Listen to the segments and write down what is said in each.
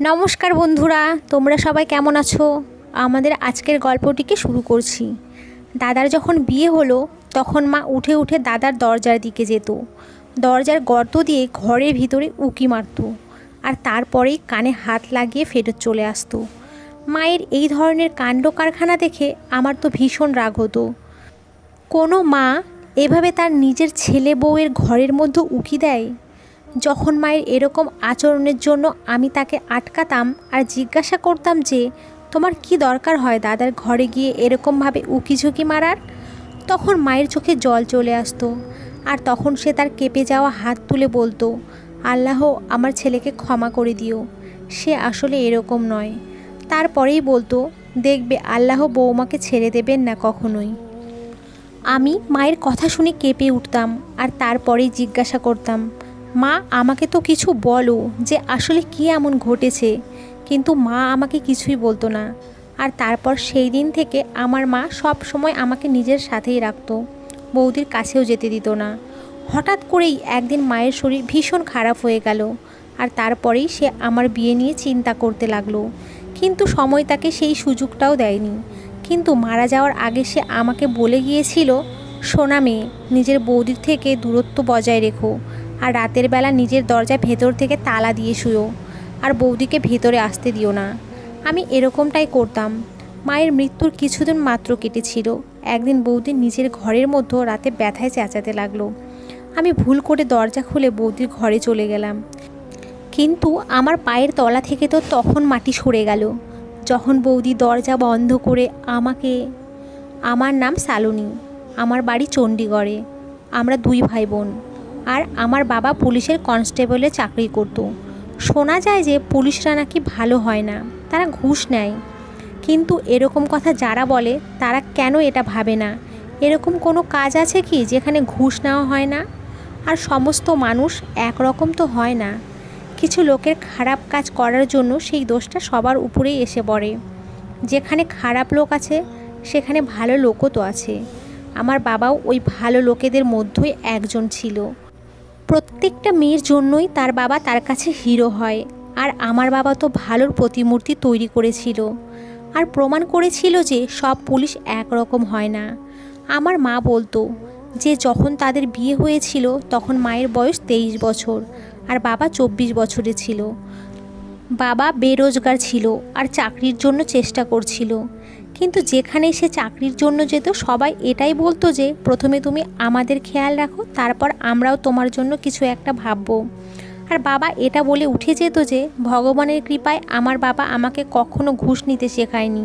নমস্কার বন্ধুরা, তোমরা সবাই কেমন আছো? আমাদের আজকের গল্পটিকে শুরু করছি। দাদার যখন বিয়ে হলো তখন মা উঠে উঠে দাদার দরজার দিকে যেত। দরজার গর্ত দিয়ে ঘরের ভিতরে উঁকি মারত, আর তারপরেই কানে হাত লাগিয়ে ফেরত চলে আসতো। মায়ের এই ধরনের কাণ্ড কারখানা দেখে আমার তো ভীষণ রাগ হতো। কোনো মা এভাবে তার নিজের ছেলে বউয়ের ঘরের মধ্যে উঁকি দেয়? যখন মায়ের এরকম আচরণের জন্য আমি তাকে আটকাতাম আর জিজ্ঞাসা করতাম যে তোমার কি দরকার হয় দাদার ঘরে গিয়ে এরকমভাবে উকিঝুঁকি মারার, তখন মায়ের চোখে জল চলে আসতো। আর তখন সে তার কেঁপে যাওয়া হাত তুলে বলতো, আল্লাহ আমার ছেলেকে ক্ষমা করে দিও, সে আসলে এরকম নয়। তারপরেই বলতো, দেখবে আল্লাহ বৌমাকে ছেড়ে দেবেন না কখনোই। আমি মায়ের কথা শুনে কেঁপে উঠতাম আর তারপরেই জিজ্ঞাসা করতাম, মা আমাকে তো কিছু বলো যে আসলে কী এমন ঘটেছে। কিন্তু মা আমাকে কিছুই বলতো না। আর তারপর সেই দিন থেকে আমার মা সব সময় আমাকে নিজের সাথেই রাখতো, বৌদির কাছেও যেতে দিত না। হঠাৎ করেই একদিন মায়ের শরীর ভীষণ খারাপ হয়ে গেল, আর তারপরেই সে আমার বিয়ে নিয়ে চিন্তা করতে লাগলো। কিন্তু সময় তাকে সেই সুযোগটাও দেয়নি। কিন্তু মারা যাওয়ার আগে সে আমাকে বলে গিয়েছিল, সোনা মেয়ে, নিজের বৌদির থেকে দূরত্ব বজায় রেখো, আর রাতের বেলা নিজের দরজা ভেতর থেকে তালা দিয়ে শুয়ো, আর বৌদিকে ভেতরে আসতে দিও না। আমি এরকমটাই করতাম। মায়ের মৃত্যুর কিছুদিন মাত্র কেটেছিল। একদিন বৌদি নিজের ঘরের মধ্যে রাতে ব্যথায় চেঁচাতে লাগলো। আমি ভুল করে দরজা খুলে বৌদির ঘরে চলে গেলাম। কিন্তু আমার পায়ের তলা থেকে তো তখন মাটি সরে গেল যখন বৌদি দরজা বন্ধ করে আমাকে। আমার নাম শালুনি, আমার বাড়ি চণ্ডীগড়ে। আমরা দুই ভাই বোন, আর আমার বাবা পুলিশের কনস্টেবলে চাকরি করত। শোনা যায় যে পুলিশরা নাকি ভালো হয় না, তারা ঘুষ নেয়। কিন্তু এরকম কথা যারা বলে তারা কেন এটা ভাবে না এরকম কোনো কাজ আছে কি যেখানে ঘুষ নেওয়া হয় না? আর সমস্ত মানুষ একরকম তো হয় না। কিছু লোকের খারাপ কাজ করার জন্য সেই দোষটা সবার উপরেই এসে পড়ে। যেখানে খারাপ লোক আছে সেখানে ভালো লোকও তো আছে। আমার বাবাও ওই ভালো লোকেদের মধ্যেই একজন ছিল। প্রত্যেকটা মেয়ের জন্যই তার বাবা তার কাছে হিরো হয়। আর আমার বাবা তো ভালোর প্রতিমূর্তি তৈরি করেছিল, আর প্রমাণ করেছিল যে সব পুলিশ একরকম হয় না। আমার মা বলতো যে যখন তাদের বিয়ে হয়েছিল তখন মায়ের বয়স 23 বছর আর বাবা 24 বছরে ছিল। বাবা বেরোজগার ছিল আর চাকরির জন্য চেষ্টা করছিল। কিন্তু যেখানেই সে চাকরির জন্য যেত সবাই এটাই বলতো যে প্রথমে তুমি আমাদের খেয়াল রাখো, তারপর আমরাও তোমার জন্য কিছু একটা ভাববো। আর বাবা এটা বলে উঠে যেত যে ভগবানের কৃপায় আমার বাবা আমাকে কখনো ঘুষ নিতে শেখায়নি,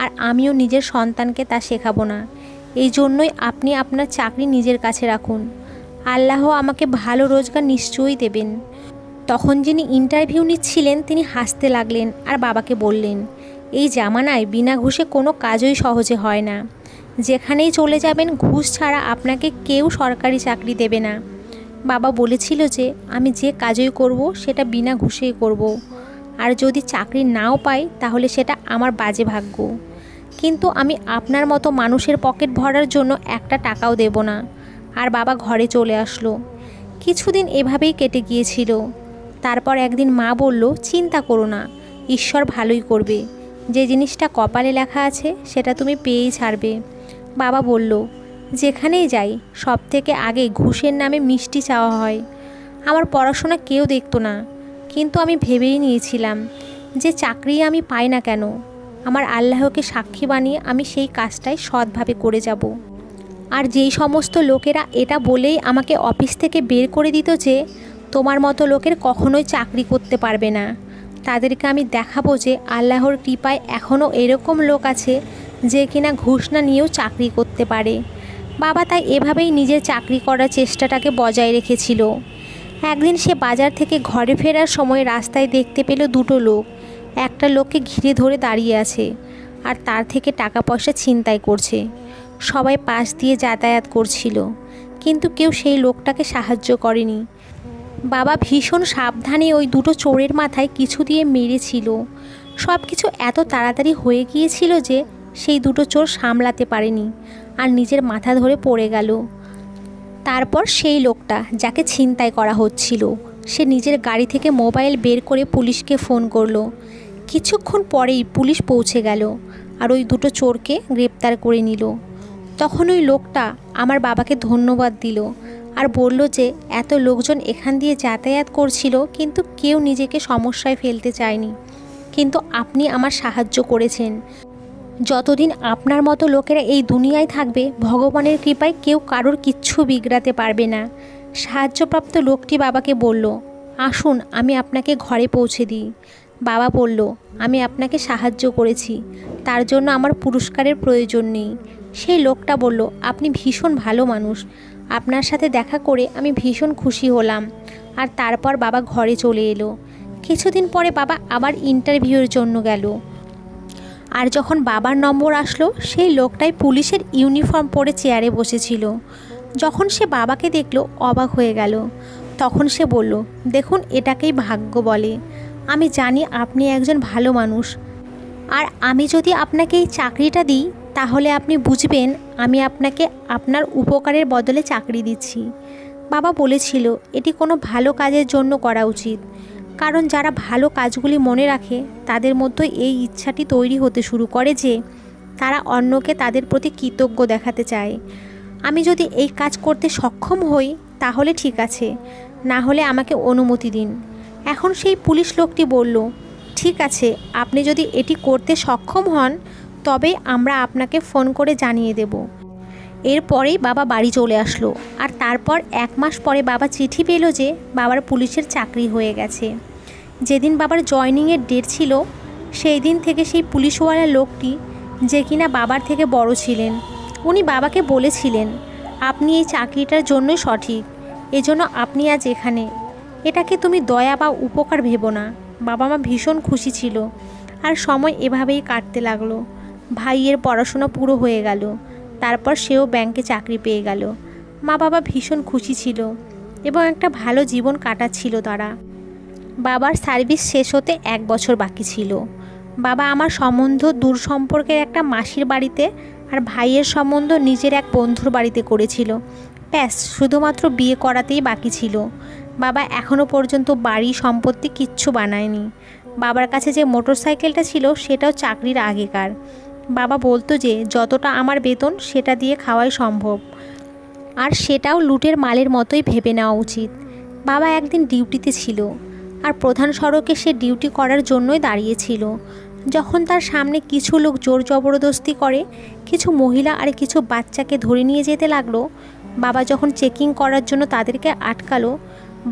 আর আমিও নিজের সন্তানকে তা শেখাবো না। এই জন্যই আপনি আপনার চাকরি নিজের কাছে রাখুন, আল্লাহ আমাকে ভালো রোজগার নিশ্চয়ই দেবেন। তখন যিনি ইন্টারভিউ নিচ্ছিলেন তিনি হাসতে লাগলেন আর বাবাকে বললেন, এই জামানায় বিনা ঘুষে কোনো কাজই সহজে হয় না। যেখানেই চলে যাবেন ঘুষ ছাড়া আপনাকে কেউ সরকারি চাকরি দেবে না। বাবা বলেছিল যে আমি যে কাজই করব সেটা বিনা ঘুষেই করব, আর যদি চাকরি নাও পাই তাহলে সেটা আমার বাজে ভাগ্য। কিন্তু আমি আপনার মতো মানুষের পকেট ভরার জন্য একটা টাকাও দেব না। আর বাবা ঘরে চলে আসলো। কিছুদিন এভাবেই কেটে গিয়েছিল। তারপর একদিন মা বলল, চিন্তা করো না, ঈশ্বর ভালোই করবে। যে জিনিসটা কপালে লেখা আছে সেটা তুমি পেয়েই ছাড়বে। বাবা বলল, যেখানেই যাই সব থেকে আগে ঘুষের নামে মিষ্টি চাওয়া হয়। আমার পড়াশোনা কেউ দেখতো না, কিন্তু আমি ভেবেই নিয়েছিলাম যে চাকরি আমি পাই না কেন, আমার আল্লাহকে সাক্ষী বানিয়ে আমি সেই কাজটাই সৎভাবে করে যাব। আর যেই সমস্ত লোকেরা এটা বলেই আমাকে অফিস থেকে বের করে দিত যে তোমার মতো লোকের কখনোই চাকরি করতে পারবে না, তাদেরকে আমি দেখাবো যে আল্লাহর কৃপায় এখনও এরকম লোক আছে যে কিনা ঘুষ না নিয়েও চাকরি করতে পারে। বাবা তাই এভাবেই নিজের চাকরি করার চেষ্টাটাকে বজায় রেখেছিল। একদিন সে বাজার থেকে ঘরে ফেরার সময় রাস্তায় দেখতে পেল দুটো লোক একটা লোককে ঘিরে ধরে দাঁড়িয়ে আছে, আর তার থেকে টাকা পয়সা ছিনতাই করছে। সবাই পাশ দিয়ে যাতায়াত করছিল, কিন্তু কেউ সেই লোকটাকে সাহায্য করেনি। বাবা ভীষণ সাবধানে ওই দুটো চোরের মাথায় কিছু দিয়ে মেরেছিল। সব কিছু এত তাড়াতাড়ি হয়ে গিয়েছিল যে সেই দুটো চোর সামলাতে পারেনি আর নিজের মাথা ধরে পড়ে গেল। তারপর সেই লোকটা যাকে ছিনতাই করা হচ্ছিল সে নিজের গাড়ি থেকে মোবাইল বের করে পুলিশকে ফোন করলো। কিছুক্ষণ পরেই পুলিশ পৌঁছে গেল আর ওই দুটো চোরকে গ্রেপ্তার করে নিল। তখন ওই লোকটা আমার বাবাকে ধন্যবাদ দিল আর বলল যে এত লোকজন এখান দিয়ে যাতায়াত করছিল কিন্তু কেউ নিজেকে সমস্যায় ফেলতে চায়নি, কিন্তু আপনি আমার সাহায্য করেছেন। যতদিন আপনার মতো লোকেরা এই দুনিয়ায় থাকবে ভগবানের কৃপায় কেউ কারোর কিচ্ছু বিগড়াতে পারবে না। সাহায্যপ্রাপ্ত লোকটি বাবাকে বলল, আসুন আমি আপনাকে ঘরে পৌঁছে দিই। বাবা বলল, আমি আপনাকে সাহায্য করেছি, তার জন্য আমার পুরস্কারের প্রয়োজন নেই। সেই লোকটা বলল, আপনি ভীষণ ভালো মানুষ, আপনার সাথে দেখা করে আমি ভীষণ খুশি হলাম। আর তারপর বাবা ঘরে চলে এলো। কিছুদিন পরে বাবা আবার ইন্টারভিউয়ের জন্য গেল। আর যখন বাবার নম্বর আসলো সেই লোকটাই পুলিশের ইউনিফর্ম পরে চেয়ারে বসেছিল। যখন সে বাবাকে দেখলো অবাক হয়ে গেল। তখন সে বলল, দেখুন এটাকেই ভাগ্য বলে। আমি জানি আপনি একজন ভালো মানুষ, আর আমি যদি আপনাকে এই চাকরিটা দিই তাহলে আপনি বুঝবেন আমি আপনাকে আপনার উপকারের বদলে চাকরি দিচ্ছি। বাবা বলেছিল এটি কোনো ভালো কাজের জন্য করা উচিত, কারণ যারা ভালো কাজগুলি মনে রাখে তাদের মধ্যে এই ইচ্ছাটি তৈরি হতে শুরু করে যে তারা অন্যকে তাদের প্রতি কৃতজ্ঞ দেখাতে চায়। আমি যদি এই কাজ করতে সক্ষম হই তাহলে ঠিক আছে, না হলে আমাকে অনুমতি দিন। এখন সেই পুলিশ লোকটি বলল, ঠিক আছে, আপনি যদি এটি করতে সক্ষম হন তবেই আমরা আপনাকে ফোন করে জানিয়ে দেব। এরপরেই বাবা বাড়ি চলে আসলো। আর তারপর 1 মাস পরে বাবা চিঠি পেল যে বাবার পুলিশের চাকরি হয়ে গেছে। যেদিন বাবার জয়নিংয়ের ডেট ছিল সেই দিন থেকে সেই পুলিশওয়ালা লোকটি, যে কিনা বাবার থেকে বড় ছিলেন, উনি বাবাকে বলেছিলেন, আপনি এই চাকরিটার জন্যই সঠিক, এজন্য আপনি আজ এখানে। এটাকে তুমি দয়া বা উপকার ভেবো না। বাবা মা ভীষণ খুশি ছিল। আর সময় এভাবেই কাটতে লাগলো। ভাইয়ের পড়াশোনা পুরো হয়ে গেল, তারপর সেও ব্যাংকে চাকরি পেয়ে গেল। মা বাবা ভীষণ খুশি ছিল এবং একটা ভালো জীবন কাটাচ্ছিল তারা। বাবার সার্ভিস শেষ হতে 1 বছর বাকি ছিল। বাবা আমার সম্বন্ধ দূর সম্পর্কের একটা মাসির বাড়িতে আর ভাইয়ের সম্বন্ধ নিজের এক বন্ধুর বাড়িতে করেছিল। ব্যাস, শুধুমাত্র বিয়ে করাতেই বাকি ছিল। বাবা এখনও পর্যন্ত বাড়ি সম্পত্তি কিচ্ছু বানায়নি। বাবার কাছে যে মোটরসাইকেলটা ছিল সেটাও চাকরির আগেকার। বাবা বলতো যে যতটা আমার বেতন সেটা দিয়ে খাওয়াই সম্ভব, আর সেটাও লুটের মালের মতোই ভেবে নেওয়া উচিত। বাবা একদিন ডিউটিতে ছিল আর প্রধান সড়কে সে ডিউটি করার জন্যই দাঁড়িয়েছিল, যখন তার সামনে কিছু লোক জোর জবরদস্তি করে কিছু মহিলা আর কিছু বাচ্চাকে ধরে নিয়ে যেতে লাগলো। বাবা যখন চেকিং করার জন্য তাদেরকে আটকালো,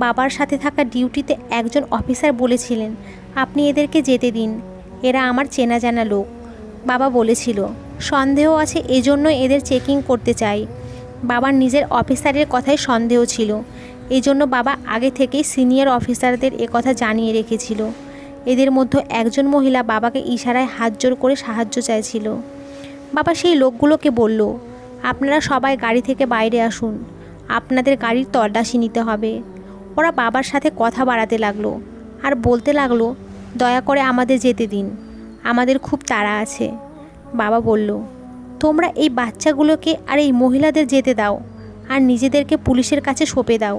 বাবার সাথে থাকা ডিউটিতে একজন অফিসার বলেছিলেন, আপনি এদেরকে যেতে দিন, এরা আমার চেনা জানা লোক। বাবা বলেছিল, সন্দেহ আছে এজন্য এদের চেকিং করতে চাই। বাবার নিজের অফিসারের কথায় সন্দেহ ছিল, এজন্য বাবা আগে থেকেই সিনিয়র অফিসারদের কথা জানিয়ে রেখেছিল। এদের মধ্যে একজন মহিলা বাবাকে ইশারায় হাত জোর করে সাহায্য চাইছিল। বাবা সেই লোকগুলোকে বলল, আপনারা সবাই গাড়ি থেকে বাইরে আসুন, আপনাদের গাড়ির তল্লাশি নিতে হবে। ওরা বাবার সাথে কথা বাড়াতে লাগলো আর বলতে লাগলো, দয়া করে আমাদের যেতে দিন, আমাদের খুব তাড়া আছে। বাবা বলল, তোমরা এই বাচ্চাগুলোকে আর এই মহিলাদের যেতে দাও আর নিজেদেরকে পুলিশের কাছে সঁপে দাও,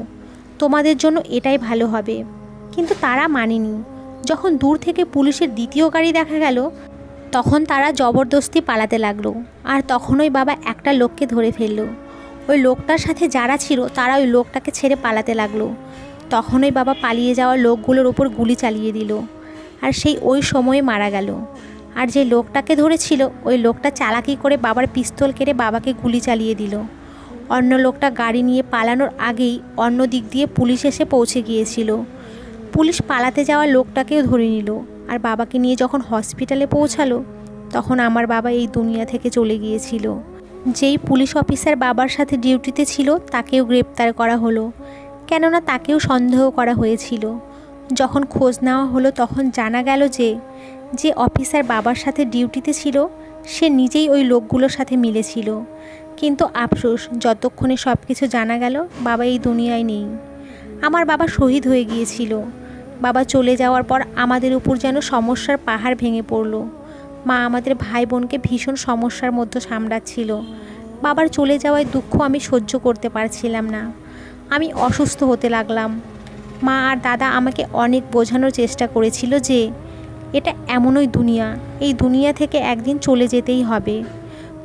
তোমাদের জন্য এটাই ভালো হবে। কিন্তু তারা মানেনি। যখন দূর থেকে পুলিশের দ্বিতীয় গাড়ি দেখা গেল তখন তারা জবরদস্তি পালাতে লাগলো। আর তখনই বাবা একটা লোককে ধরে ফেললো। ওই লোকটার সাথে যারা ছিল তারা ওই লোকটাকে ছেড়ে পালাতে লাগলো। তখনই বাবা পালিয়ে যাওয়া লোকগুলোর ওপর গুলি চালিয়ে দিল, আর সেই ওই সময়ে মারা গেল। আর যে লোকটাকে ধরেছিল ওই লোকটা চালাকি করে বাবার পিস্তল কেড়ে বাবাকে গুলি চালিয়ে দিল। অন্য লোকটা গাড়ি নিয়ে পালানোর আগেই অন্য দিক দিয়ে পুলিশ এসে পৌঁছে গিয়েছিল। পুলিশ পালাতে যাওয়া লোকটাকেও ধরে নিল। আর বাবাকে নিয়ে যখন হসপিটালে পৌঁছালো তখন আমার বাবা এই দুনিয়া থেকে চলে গিয়েছিল। যেই পুলিশ অফিসার বাবার সাথে ডিউটিতে ছিল তাকেও গ্রেপ্তার করা হলো, কেননা তাকেও সন্দেহ করা হয়েছিল। যখন খোঁজ নেওয়া হলো তখন জানা গেল যে অফিসার বাবার সাথে ডিউটিতে ছিল সে নিজেই ওই লোকগুলোর সাথে মিলেছিল। কিন্তু আফসোস, যতক্ষণে সব কিছু জানা গেল বাবা এই দুনিয়ায় নেই। আমার বাবা শহীদ হয়ে গিয়েছিল। বাবা চলে যাওয়ার পর আমাদের উপর যেন সমস্যার পাহাড় ভেঙে পড়ল। মা আমাদের ভাই বোনকে ভীষণ সমস্যার মধ্যে সামলাচ্ছিল। বাবার চলে যাওয়ায় দুঃখ আমি সহ্য করতে পারছিলাম না। আমি অসুস্থ হতে লাগলাম। মা আর দাদা আমাকে অনেক বোঝানোর চেষ্টা করেছিল যে এটা এমনই দুনিয়া, এই দুনিয়া থেকে একদিন চলে যেতেই হবে।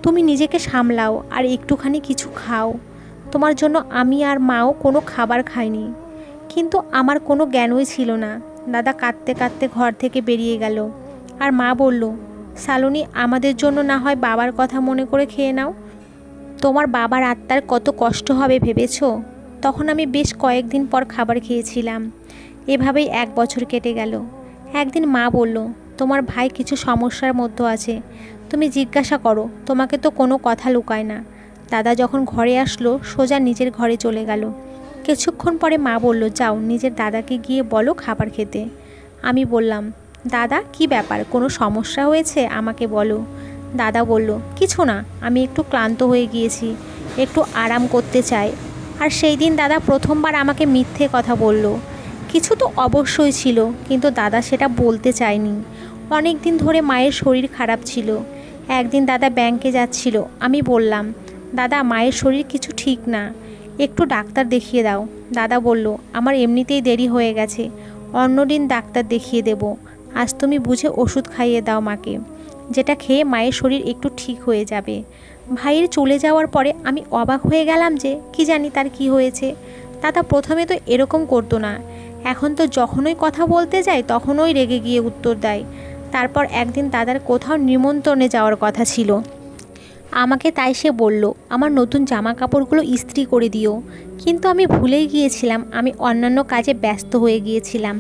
তুমি নিজেকে সামলাও আর একটুখানি কিছু খাও। তোমার জন্য আমি আর মাও কোনো খাবার খাইনি। কিন্তু আমার কোনো জ্ঞানই ছিল না। দাদা কাঁদতে কাঁদতে ঘর থেকে বেরিয়ে গেল। আর মা বলল, শালুনি, আমাদের জন্য না হয় বাবার কথা মনে করে খেয়ে নাও। তোমার বাবার আত্মার কত কষ্ট হবে ভেবেছো? তখন আমি বেশ কয়েকদিন পর খাবার খেয়েছিলাম। এভাবেই 1 বছর কেটে গেল। একদিন মা বলল, তোমার ভাই কিছু সমস্যার মধ্যে আছে, তুমি জিজ্ঞাসা করো, তোমাকে তো কোনো কথা লুকায় না। দাদা যখন ঘরে আসলো সোজা নিজের ঘরে চলে গেল। কিছুক্ষণ পরে মা বলল, যাও নিজের দাদাকে গিয়ে বলো খাবার খেতে। আমি বললাম, দাদা কি ব্যাপার, কোনো সমস্যা হয়েছে আমাকে বলো। দাদা বলল, কিছু না, আমি একটু ক্লান্ত হয়ে গিয়েছি, একটু আরাম করতে চাই। আর সেই দিন দাদা প্রথমবার আমাকে মিথ্যে কথা বলল। কিছু তো অবশ্যই ছিল, কিন্তু দাদা সেটা বলতে চায়নি। অনেক দিন ধরে মায়ের শরীর খারাপ ছিল। একদিন দাদা ব্যাংকে যাচ্ছিল। আমি বললাম, দাদা মায়ের শরীর কিছু ঠিক না, একটু ডাক্তার দেখিয়ে দাও। দাদা বলল, আমার এমনিতেই দেরি হয়ে গেছে, অন্যদিন ডাক্তার দেখিয়ে দেব। আজ তুমি বুঝে ওষুধ খাইয়ে দাও মাকে, যেটা খেয়ে মায়ের শরীর একটু ঠিক হয়ে যাবে। ভাইয়ের চলে যাওয়ার পরে আমি অবাক হয়ে গেলাম যে কি জানি তার কি হয়েছে। দাদা প্রথমে তো এরকম করতো না, এখন তো যখনই কথা বলতে যায় তখনই রেগে গিয়ে উত্তর দেয়। তারপর একদিন দাদার কোথাও নিমন্ত্রণে যাওয়ার কথা ছিল, আমাকে তাই সে বলল, আমার নতুন জামা কাপড়গুলো ইস্ত্রি করে দিও। কিন্তু আমি ভুলেই গিয়েছিলাম, আমি অন্যান্য কাজে ব্যস্ত হয়ে গিয়েছিলাম।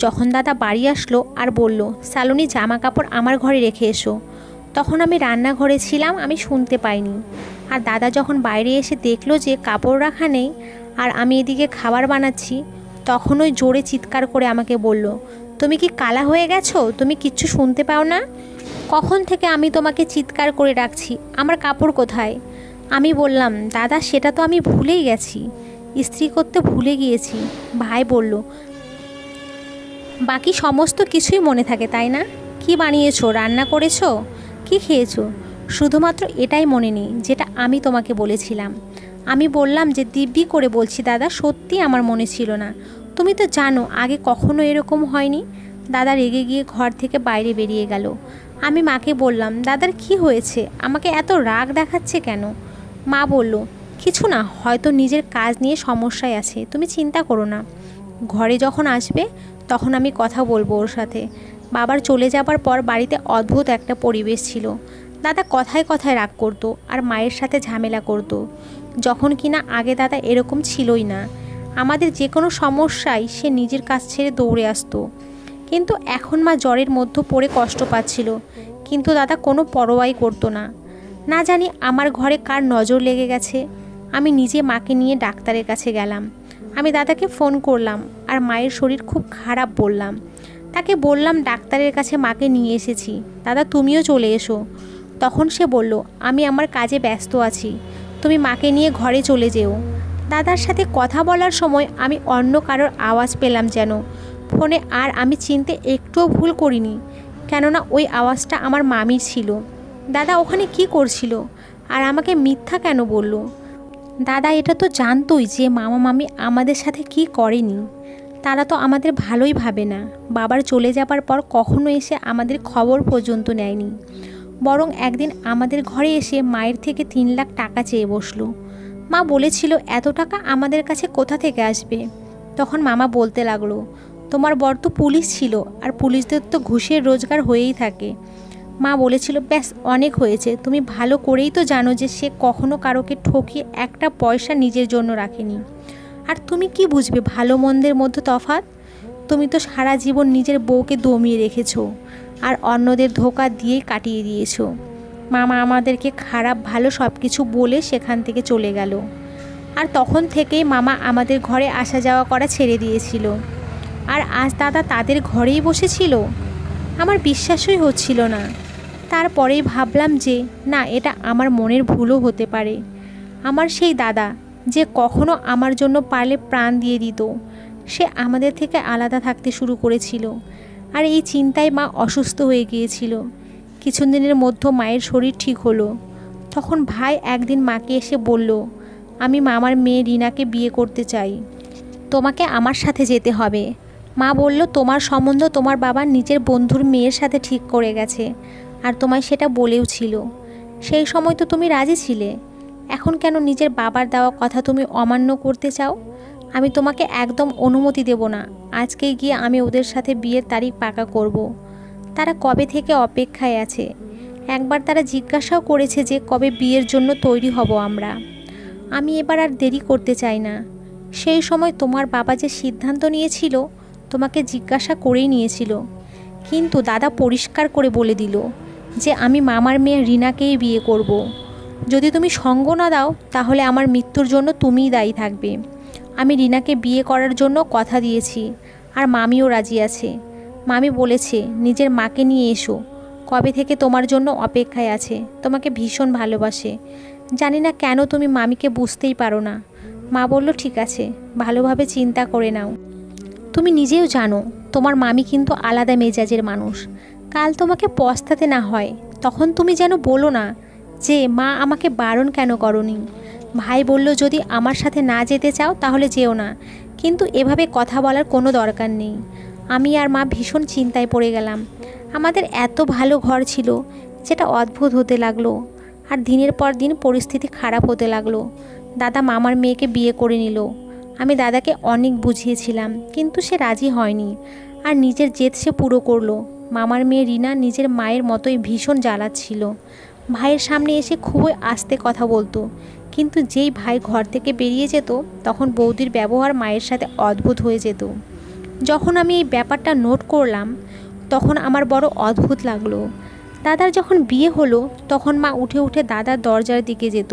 যখন দাদা বাড়ি আসলো আর বলল, শালুনি জামা কাপড় আমার ঘরে রেখে এসো, তখন আমি রান্নাঘরে ছিলাম, আমি শুনতে পাইনি। আর দাদা যখন বাইরে এসে দেখলো যে কাপড় রাখা নেই আর আমি এদিকে খাবার বানাচ্ছি, তখন ওই জোরে চিৎকার করে আমাকে বলল, তুমি কি কালা হয়ে গেছো, তুমি কিচ্ছু শুনতে পাও না? কখন থেকে আমি তোমাকে চিৎকার করে ডাকছি, আমার কাপড় কোথায়? আমি বললাম, দাদা সেটা তো আমি ভুলেই গেছি, ইস্ত্রি করতে ভুলে গিয়েছি। ভাই বলল, বাকি সমস্ত কিছুই মনে থাকে তাই না? কি বানিয়েছো, রান্না করেছো, কি খেয়েছো? শুধুমাত্র এটাই মনে নেই যেটা আমি তোমাকে বলেছিলাম। আমি বললাম যে দিব্যি করে বলছি দাদা, সত্যি আমার মনে ছিল না। তুমি তো জানো আগে কখনো এরকম হয়নি। দাদা রেগে গিয়ে ঘর থেকে বাইরে বেরিয়ে গেল। আমি মাকে বললাম, দাদার কি হয়েছে, আমাকে এত রাগ দেখাচ্ছে কেন? মা বলল, কিছু না, হয়তো নিজের কাজ নিয়ে সমস্যায় আছে, তুমি চিন্তা করো না। ঘরে যখন আসবে তখন আমি কথা বলবো ওর সাথে। বাবার চলে যাবার পর বাড়িতে অদ্ভুত একটা পরিবেশ ছিল। দাদা কথায় কথায় রাগ করতো আর মায়ের সাথে ঝামেলা করতো, যখন কিনা আগে দাদা এরকম ছিলই না। আমাদের যে কোনো সমস্যায় সে নিজের কাজ ছেড়ে দৌড়ে আসতো। কিন্তু এখন মা জ্বরের মধ্যে পড়ে কষ্ট পাচ্ছিল, কিন্তু দাদা কোনো পরোয়াই করতো না। না জানি আমার ঘরে কার নজর লেগে গেছে। আমি নিজে মাকে নিয়ে ডাক্তারের কাছে গেলাম। আমি দাদাকে ফোন করলাম আর মায়ের শরীর খুব খারাপ বললাম। তাকে বললাম ডাক্তারের কাছে মাকে নিয়ে এসেছি, দাদা তুমিও চলে এসো। তখন সে বলল, আমি আমার কাজে ব্যস্ত আছি, তুমি মাকে নিয়ে ঘরে চলে যেও। দাদার সাথে কথা বলার সময় আমি অন্য কারোর আওয়াজ পেলাম যেন ফোনে, আর আমি চিনতে একটুও ভুল করিনি, কেননা ওই আওয়াজটা আমার মামির ছিল। দাদা ওখানে কি করছিল আর আমাকে মিথ্যা কেন বলল? দাদা এটা তো জানতোই যে মামা মামি আমাদের সাথে কি করেনি, তারা তো আমাদের ভালোই ভাবে না। বাবার চলে যাবার পর কখনো এসে আমাদের খবর পর্যন্ত নেয়নি, বরং একদিন আমাদের ঘরে এসে মায়ের থেকে 3 লাখ টাকা চেয়ে বসলো। মা বলেছিল এত টাকা আমাদের কাছে কোথা থেকে আসবে? তখন মামা বলতে লাগলো, তোমার বর তো পুলিশ ছিল, আর পুলিশদের তো ঘুষের রোজগার হয়েই থাকে। মা বলেছিল, ব্যাস অনেক হয়েছে, তুমি ভালো করেই তো জানো যে সে কখনো কারোকে ঠকিয়ে একটা পয়সা নিজের জন্য রাখেনি। আর তুমি কি বুঝবে ভালো মন্দের মধ্যে তফাৎ? তুমি তো সারা জীবন নিজের বউকে দমিয়ে রেখেছো আর অন্যদের ধোঁকা দিয়েই কাটিয়ে দিয়েছো। মামা আমাদেরকে খারাপ ভালো সব কিছু বলে সেখান থেকে চলে গেল। আর তখন থেকেই মামা আমাদের ঘরে আসা যাওয়া করা ছেড়ে দিয়েছিল। আর আজ দাদা তাদের ঘরেই বসেছিল। আমার বিশ্বাসই হচ্ছিল না। তারপরেই ভাবলাম যে না, এটা আমার মনের ভুলও হতে পারে। আমার সেই দাদা যে কখনো আমার জন্য পারলে প্রাণ দিয়ে দিত, সে আমাদের থেকে আলাদা থাকতে শুরু করেছিল। আর এই চিন্তায় মা অসুস্থ হয়ে গিয়েছিল। কিছুদিনের মধ্যে মায়ের শরীর ঠিক হলো। তখন ভাই একদিন মাকে এসে বলল, আমি মামার মেয়ে রিনাকে বিয়ে করতে চাই। তোমাকে আমার সাথে যেতে হবে। মা বলল তোমার সম্বন্ধ তোমার বাবা নিজের বন্ধুর মেয়ের সাথে ঠিক করে গেছে, আর তোমায় সেটা বলেও ছিল। সেই সময় তো তুমি রাজি ছিলে, এখন কেন নিজের বাবার দেওয়া কথা তুমি অমান্য করতে চাও? আমি তোমাকে একদম অনুমতি দেব না। আজকেই গিয়ে আমি ওদের সাথে বিয়ের তারিখ পাকা করব। তারা কবে থেকে অপেক্ষায় আছে। একবার তারা জিজ্ঞাসাও করেছে যে কবে বিয়ের জন্য তৈরি হব আমরা। আমি এবার আর দেরি করতে চাই না। সেই সময় তোমার বাবা যে সিদ্ধান্ত নিয়েছিল তোমাকে জিজ্ঞাসা করেই নিয়েছিল, কিন্তু দাদা পরিষ্কার করে বলে দিল যে আমি মামার মেয়ে রিনাকেই বিয়ে করব। যদি তুমি সঙ্গ না দাও তাহলে আমার মৃত্যুর জন্য তুমিই দায়ী থাকবে। আমি রিনাকে বিয়ে করার জন্য কথা দিয়েছি, আর মামিও রাজি আছে। মামি বলেছে নিজের মাকে নিয়ে এসো, কবে থেকে তোমার জন্য অপেক্ষায় আছে, তোমাকে ভীষণ ভালোবাসে। জানি না কেন তুমি মামিকে বুঝতেই পারো না। মা বলল ঠিক আছে, ভালোভাবে চিন্তা করে নাও। তুমি নিজেও জানো তোমার মামি কিন্তু আলাদা মেজাজের মানুষ। কাল তোমাকে পস্তাতে না হয় তখন তুমি যেন বলো না যে মা আমাকে বারণ কেন করনি। ভাই বলল যদি আমার সাথে না যেতে চাও তাহলে যেও না, কিন্তু এভাবে কথা বলার কোনো দরকার নেই। আমি আর মা ভীষণ চিন্তায় পড়ে গেলাম। আমাদের এত ভালো ঘর ছিল, যেটা অদ্ভুত হতে লাগলো। আর দিনের পর দিন পরিস্থিতি খারাপ হতে লাগলো। দাদা মামার মেয়েকে বিয়ে করে নিল। আমি দাদাকে অনেক বুঝিয়েছিলাম, কিন্তু সে রাজি হয়নি, আর নিজের জেদ সে পুরো করলো। মামার মেয়ে রিনা নিজের মায়ের মতোই ভীষণ জ্বালাচ্ছিল। ভাইয়ের সামনে এসে খুবই আস্তে কথা বলতো, কিন্তু যেই ভাই ঘর থেকে বেরিয়ে যেত তখন বৌদির ব্যবহার মায়ের সাথে অদ্ভুত হয়ে যেত। যখন আমি এই ব্যাপারটা নোট করলাম তখন আমার বড় অদ্ভুত লাগলো। দাদার যখন বিয়ে হলো তখন মা উঠে উঠে দাদার দরজার দিকে যেত,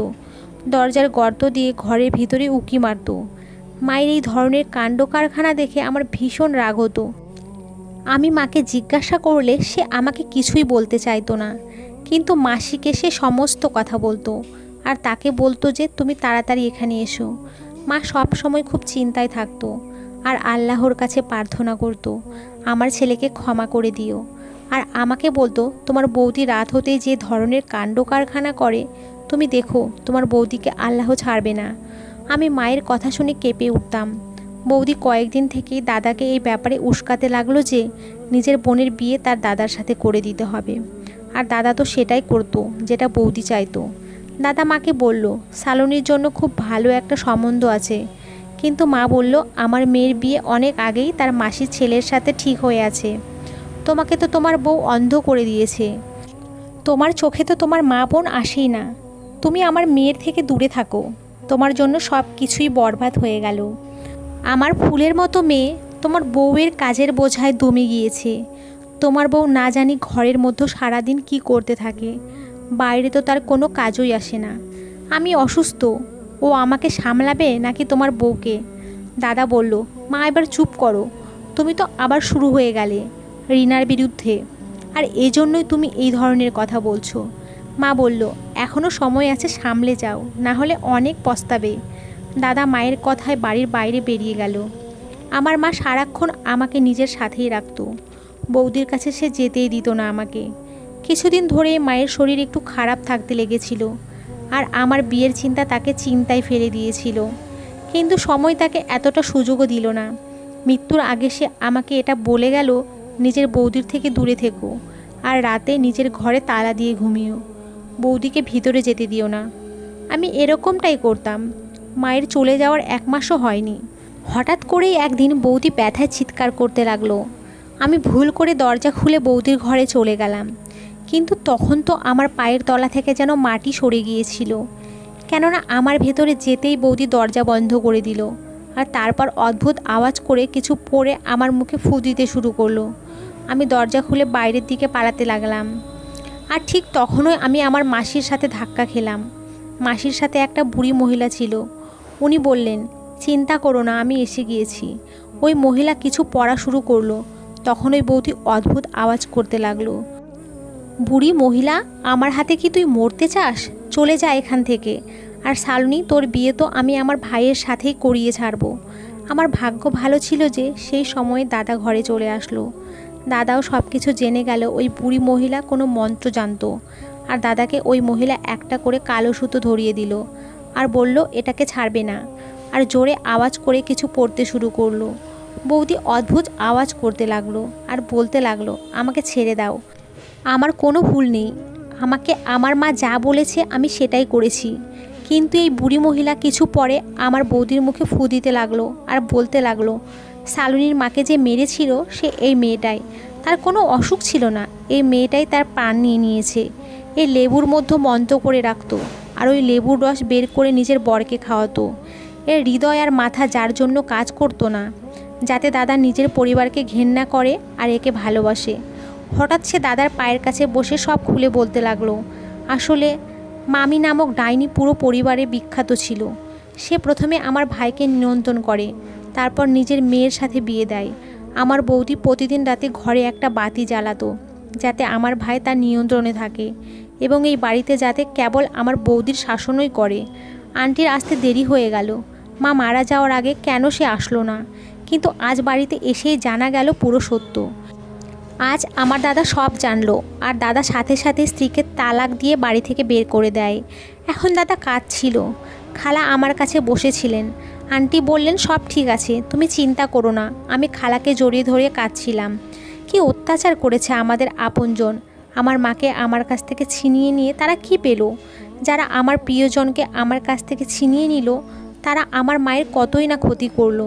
দরজার গর্ত দিয়ে ঘরের ভিতরে উঁকি মারত। মায়ের এই ধরনের কাণ্ড কারখানা দেখে আমার ভীষণ রাগ হতো। আমি মাকে জিজ্ঞাসা করলে সে আমাকে কিছুই বলতে চাইতো না, কিন্তু মাসিকে সে সমস্ত কথা বলতো, আর তাকে বলতো যে তুমি তাড়াতাড়ি এখানে এসো। মা সব সময় খুব চিন্তায় থাকতো, আর আল্লাহর কাছে প্রার্থনা করতো আমার ছেলেকে ক্ষমা করে দিও। আর আমাকে বলতো তোমার বৌদি রাত হতেই যে ধরনের কাণ্ড কারখানা করে, তুমি দেখো তোমার বৌদিকে আল্লাহ ছাড়বে না। আমি মায়ের কথা শুনে কেঁপে উঠতাম। বৌদি কয়েকদিন থেকেই দাদাকে এই ব্যাপারে উস্কাতে লাগলো যে নিজের বোনের বিয়ে তার দাদার সাথে করে দিতে হবে, আর দাদা তো সেটাই করতো যেটা বৌদি চাইতো। দাদা মাকে বলল সালনির জন্য খুব ভালো একটা সম্বন্ধ আছে, কিন্তু মা বলল আমার মেয়ের বিয়ে অনেক আগেই তার মাসির ছেলের সাথে ঠিক হয়ে আছে। তোমাকে তো তোমার বউ অন্ধ করে দিয়েছে, তোমার চোখে তো তোমার মা বোন আসেই না। তুমি আমার মেয়ের থেকে দূরে থাকো, তোমার জন্য সব কিছুই বরবাদ হয়ে গেল। আমার ফুলের মতো মেয়ে তোমার বউয়ের কাজের বোঝায় দমে গিয়েছে। তোমার বউ না জানি ঘরের মধ্যে সারাদিন কি করতে থাকে, বাইরে তো তার কোনো কাজই আসে না। আমি অসুস্থ, ও আমাকে সামলাবে নাকি তোমার বউকে? দাদা বলল মা এবার চুপ করো, তুমি তো আবার শুরু হয়ে গেলে রিনার বিরুদ্ধে, আর এই জন্যই তুমি এই ধরনের কথা বলছো। মা বলল এখনও সময় আছে, সামলে যাও, না হলে অনেক পস্তাবে। দাদা মায়ের কথায় বাড়ির বাইরে বেরিয়ে গেল। আমার মা সারাক্ষণ আমাকে নিজের সাথেই রাখতো, বৌদির কাছে সে যেতেই দিত না আমাকে। কিছুদিন ধরে মায়ের শরীর একটু খারাপ থাকতে লেগেছিল, আর আমার বিয়ের চিন্তা তাকে চিন্তায় ফেলে দিয়েছিল, কিন্তু সময় তাকে এতটা সুযোগও দিল না। মৃত্যুর আগে সে আমাকে এটা বলে গেল নিজের বৌদির থেকে দূরে থেকো, আর রাতে নিজের ঘরে তালা দিয়ে ঘুমিও, বৌদিকে ভিতরে যেতে দিও না। আমি এরকমটাই করতাম। মায়ের চলে যাওয়ার 1 মাসও হয়নি, হঠাৎ করেই একদিন বৌদি ব্যথায় চিৎকার করতে লাগলো। আমি ভুল করে দরজা খুলে বৌদির ঘরে চলে গেলাম, কিন্তু তখন তো আমার পায়ের তলা থেকে যেন মাটি সরে গিয়েছিল, কেননা আমার ভেতরে যেতেই বৌদি দরজা বন্ধ করে দিল, আর তারপর অদ্ভুত আওয়াজ করে কিছু পড়ে আমার মুখে ফু দিতে শুরু করলো। আমি দরজা খুলে বাইরের দিকে পালাতে লাগলাম, আর ঠিক তখনই আমি আমার মাসির সাথে ধাক্কা খেলাম। মাসির সাথে একটা বুড়ি মহিলা ছিল। উনি বললেন চিন্তা করো না, আমি এসে গিয়েছি। ওই মহিলা কিছু পড়া শুরু করলো, তখন ওই বৌদি অদ্ভুত আওয়াজ করতে লাগলো, বুড়ি মহিলা, আমার হাতে কি তুই মরতে চাস? চলে যা এখান থেকে। আর শালনী, তোর বিয়ে তো আমি আমার ভাইয়ের সাথেই করিয়ে ছাড়বো। আমার ভাগ্য ভালো ছিল যে সেই সময়ে দাদা ঘরে চলে আসলো। দাদাও সব কিছু জেনে গেল ওই বুড়ি মহিলা কোনো মন্ত্র জানতো, আর দাদাকে ওই মহিলা একটা করে কালো সুতো ধরিয়ে দিল, আর বলল এটাকে ছাড়বে না। আর জোরে আওয়াজ করে কিছু পড়তে শুরু করলো। বৌদি অদ্ভুত আওয়াজ করতে লাগলো আর বলতে লাগলো, আমাকে ছেড়ে দাও, আমার কোনো ভুল নেই, আমাকে আমার মা যা বলেছে আমি সেটাই করেছি। কিন্তু এই বুড়ি মহিলা কিছু পরে আমার বৌদির মুখে ফু দিতে লাগলো আর বলতে লাগলো, শালুনির মাকে যে মেরেছিল সে এই মেয়েটাই, তার কোনো অসুখ ছিল না, এই মেয়েটাই তার প্রাণ নিয়ে নিয়েছে। এই লেবুর মধ্যে মন্ত্র করে রাখতো আর ওই লেবুর রস বের করে নিজের বরকে খাওয়াতো। এর হৃদয় আর মাথা যার জন্য কাজ করতো না, যাতে দাদা নিজের পরিবারকে ঘেন্না করে আর একে ভালোবাসে। হঠাৎ সে দাদার পায়ের কাছে বসে সব খুলে বলতে লাগলো। আসলে মামি নামক ডাইনি পুরো পরিবারে বিখ্যাত ছিল। সে প্রথমে আমার ভাইকে নিয়ন্ত্রণ করে, তারপর নিজের মেয়ের সাথে বিয়ে দেয়। আমার বৌদি প্রতিদিন রাতে ঘরে একটা বাতি জ্বালাতো, যাতে আমার ভাই তার নিয়ন্ত্রণে থাকে এবং এই বাড়িতে যাতে কেবল আমার বৌদির শাসনই করে। আন্টির আসতে দেরি হয়ে গেল, মা মারা যাওয়ার আগে কেন সে আসলো না, কিন্তু আজ বাড়িতে এসেই জানা গেল পুরো সত্য। আজ আমার দাদা সব জানলো আর দাদা সাথে সাথে স্ত্রীকে তালাক দিয়ে বাড়ি থেকে বের করে দেয়। এখন দাদা কাঁদছিল, খালা আমার কাছে বসেছিলেন। আন্টি বললেন, সব ঠিক আছে, তুমি চিন্তা করো না। আমি খালাকে জড়িয়ে ধরে কাঁদছিলাম। কি অত্যাচার করেছে আমাদের আপনজন, আমার মাকে আমার কাছ থেকে ছিনিয়ে নিয়ে তারা কি পেল? যারা আমার প্রিয়জনকে আমার কাছ থেকে ছিনিয়ে নিল তারা আমার মায়ের কতই না ক্ষতি করলো।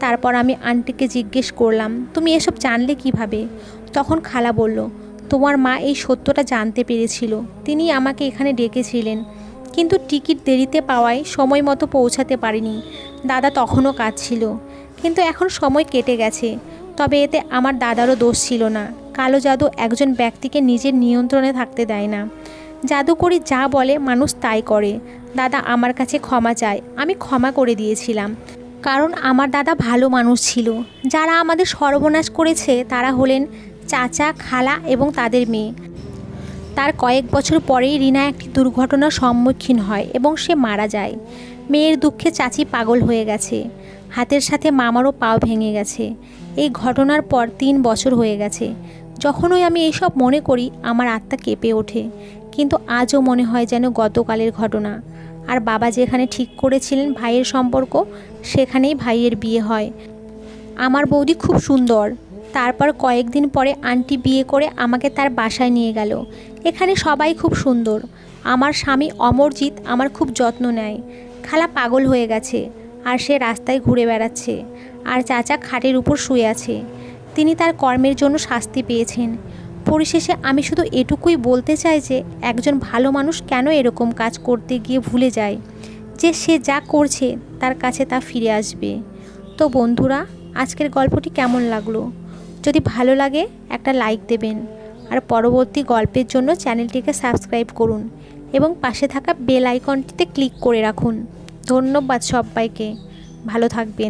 তারপর আমি আন্টিকে জিজ্ঞেস করলাম, তুমি এসব জানলে কিভাবে? তখন খালা বলল, তোমার মা এই সত্যটা জানতে পেরেছিল, তিনি আমাকে এখানে ডেকেছিলেন, কিন্তু টিকিট দেরিতে পাওয়ায় সময় মতো পৌঁছাতে পারিনি। দাদা তখনও কাঁদছিল, কিন্তু এখন সময় কেটে গেছে। তবে এতে আমার দাদারও দোষ ছিল না। কালো জাদু একজন ব্যক্তিকে নিজের নিয়ন্ত্রণে থাকতে দেয় না। জাদুকরি যা বলে মানুষ তাই করে। দাদা আমার কাছে ক্ষমা চায়, আমি ক্ষমা করে দিয়েছিলাম, কারণ আমার দাদা ভালো মানুষ ছিল। যারা আমাদের সর্বনাশ করেছে তারা হলেন চাচা, খালা এবং তাদের মেয়ে। তার কয়েক বছর পরেই রিনা একটি দুর্ঘটনার সম্মুখীন হয় এবং সে মারা যায়। মেয়ের দুঃখে চাচি পাগল হয়ে গেছে, হাতের সাথে মামারও পাও ভেঙে গেছে। এই ঘটনার পর 3 বছর হয়ে গেছে। যখনই আমি এইসব মনে করি আমার আত্মা কেঁপে ওঠে, কিন্তু আজও মনে হয় যেন গতকালের ঘটনা। আর বাবা যেখানে ঠিক করেছিলেন ভাইয়ের সম্পর্ক, সেখানেই ভাইয়ের বিয়ে হয়। আমার বৌদি খুব সুন্দর। তারপর কয়েকদিন পরে আন্টি বিয়ে করে আমাকে তার বাসায় নিয়ে গেল। এখানে সবাই খুব সুন্দর। আমার স্বামী অমরজিৎ আমার খুব যত্ন নেয়। খালা পাগল হয়ে গেছে আর সে রাস্তায় ঘুরে বেড়াচ্ছে, আর চাচা খাটের উপর শুয়ে আছে। তিনি তার কর্মের জন্য শাস্তি পেয়েছেন। পরিশেষে আমি শুধু এটুকুই বলতে চাই যে একজন ভালো মানুষ কেন এরকম কাজ করতে গিয়ে ভুলে যায় যে সে যা করছে তার কাছে তা ফিরে আসবে। তো বন্ধুরা, আজকের গল্পটি কেমন লাগলো? যদি ভালো লাগে একটা লাইক দেবেন, আর পরবর্তী গল্পের জন্য চ্যানেলটিকে সাবস্ক্রাইব করুন এবং পাশে থাকা বেল আইকনটিতে ক্লিক করে রাখুন। ধন্যবাদ সবাইকে, ভালো থাকবেন।